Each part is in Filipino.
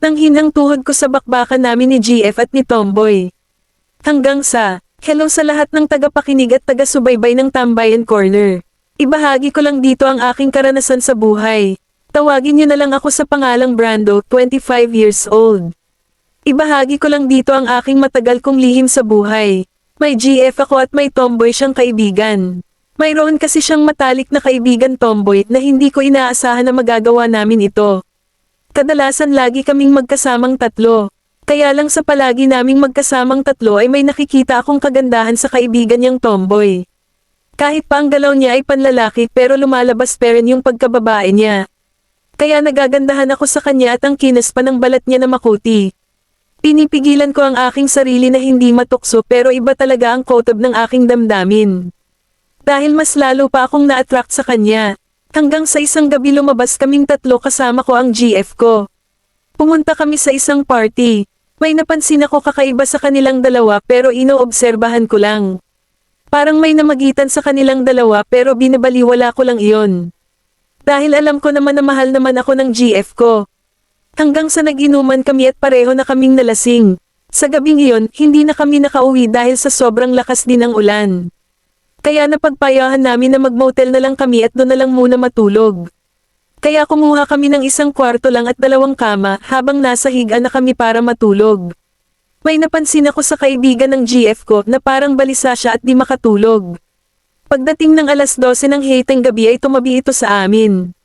Nanghin ang tuhod ko sa bakbakan namin ni GF at ni Tomboy. Hanggang sa, hello sa lahat ng tagapakinig at taga-subaybay ng Tambayan Corner. Ibahagi ko lang dito ang aking karanasan sa buhay. Tawagin niyo na lang ako sa pangalang Brando, 25 years old. Ibahagi ko lang dito ang aking matagal kong lihim sa buhay. May GF ako at may Tomboy siyang kaibigan. Mayroon kasi siyang matalik na kaibigan Tomboy na hindi ko inaasahan na magagawa namin ito. Kadalasan lagi kaming magkasamang tatlo. Kaya lang sa palagi naming magkasamang tatlo ay may nakikita akong kagandahan sa kaibigan niyang Tomboy. Kahit pa ang galaw niya ay panlalaki pero lumalabas pa rin yung pagkababae niya. Kaya nagagandahan ako sa kanya at ang kinis pa ng balat niya na makuti. Pinipigilan ko ang aking sarili na hindi matukso pero iba talaga ang kotob ng aking damdamin. Dahil mas lalo pa akong na-attract sa kanya. Hanggang sa isang gabi lumabas kaming tatlo kasama ko ang GF ko. Pumunta kami sa isang party. May napansin ako kakaiba sa kanilang dalawa pero inoobserbahan ko lang. Parang may namagitan sa kanilang dalawa pero binabaliwala ko lang iyon. Dahil alam ko naman na mahal naman ako ng GF ko. Hanggang sa nag-inuman kami at pareho na kaming nalasing. Sa gabing iyon, hindi na kami nakauwi dahil sa sobrang lakas din ng ulan. Kaya napagpayahan namin na mag-motel na lang kami at doon na lang muna matulog. Kaya kumuha kami ng isang kwarto lang at 2 kama habang nasa higaan na kami para matulog. May napansin ako sa kaibigan ng GF ko na parang balisa siya at di makatulog. Pagdating ng alas 12 ng hiteng gabi ay tumabi ito sa amin.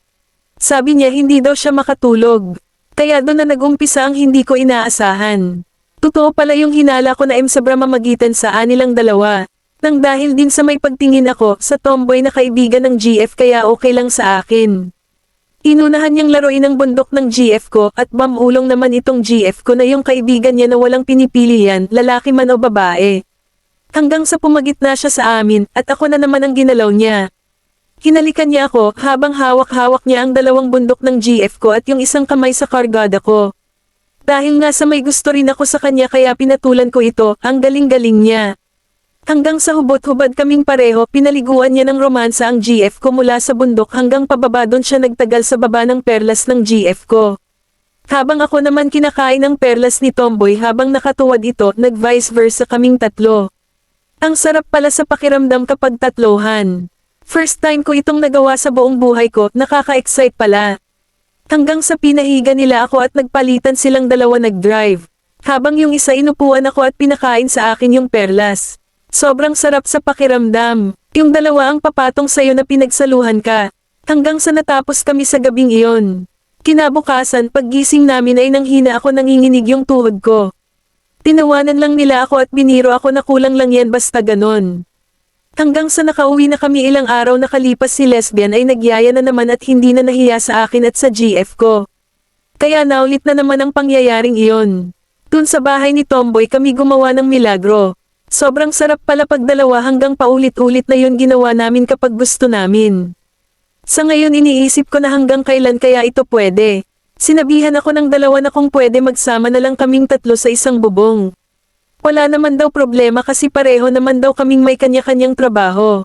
Sabi niya hindi daw siya makatulog. Kaya doon na nag-umpisa ang hindi ko inaasahan. Totoo pala yung hinala ko na sobra mamagitan sa anilang dalawa. Nang dahil din sa may pagtingin ako sa Tomboy na kaibigan ng GF kaya okay lang sa akin. Inunahan niyang laruin ang bundok ng GF ko at mamulong naman itong GF ko na yung kaibigan niya na walang pinipilian, lalaki man o babae. Hanggang sa pumagitna siya sa amin at ako na naman ang ginalaw niya. Hinalikan niya ako habang hawak-hawak niya ang 2 bundok ng GF ko at yung isang kamay sa kargada ko. Dahil nga sa may gusto rin ako sa kanya kaya pinatulan ko ito, ang galing-galing niya. Hanggang sa hubot-hubad kaming pareho pinaliguan niya ng romansa ang GF ko mula sa bundok hanggang pababa doon siya nagtagal sa baba ng perlas ng GF ko. Habang ako naman kinakain ng perlas ni Tomboy habang nakatuwad ito nag-vice versa kaming tatlo. Ang sarap pala sa pakiramdam kapag tatlohan. First time ko itong nagawa sa buong buhay ko, nakaka-excite pala. Hanggang sa pinahiga nila ako at nagpalitan silang 2 nag-drive. Habang yung isa inupuan ako at pinakain sa akin yung perlas. Sobrang sarap sa pakiramdam. Yung 2 ang papatong sayo na pinagsaluhan ka. Hanggang sa natapos kami sa gabing iyon. Kinabukasan paggising namin ay nanghina ako nanginginig yung tuhod ko. Tinawanan lang nila ako at biniro ako na kulang lang yan basta ganon. Hanggang sa nakauwi na kami ilang araw nakalipas si lesbian ay nagyaya na naman at hindi na nahiya sa akin at sa GF ko. Kaya naulit na naman ang pangyayaring iyon. Dun sa bahay ni Tomboy kami gumawa ng milagro. Sobrang sarap pala pag 2 hanggang paulit-ulit na yun ginawa namin kapag gusto namin. Sa ngayon iniisip ko na hanggang kailan kaya ito pwede. Sinabihan ako ng 2 na kung pwede magsama na lang kaming 3 sa isang bubong. Wala naman daw problema kasi pareho naman daw kaming may kanya-kanyang trabaho.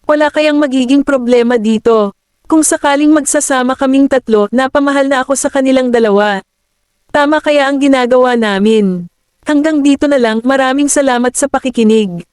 Wala kayang magiging problema dito. Kung sakaling magsasama kaming 3, napamahal na ako sa kanilang 2. Tama kaya ang ginagawa namin. Hanggang dito na lang, maraming salamat sa pakikinig.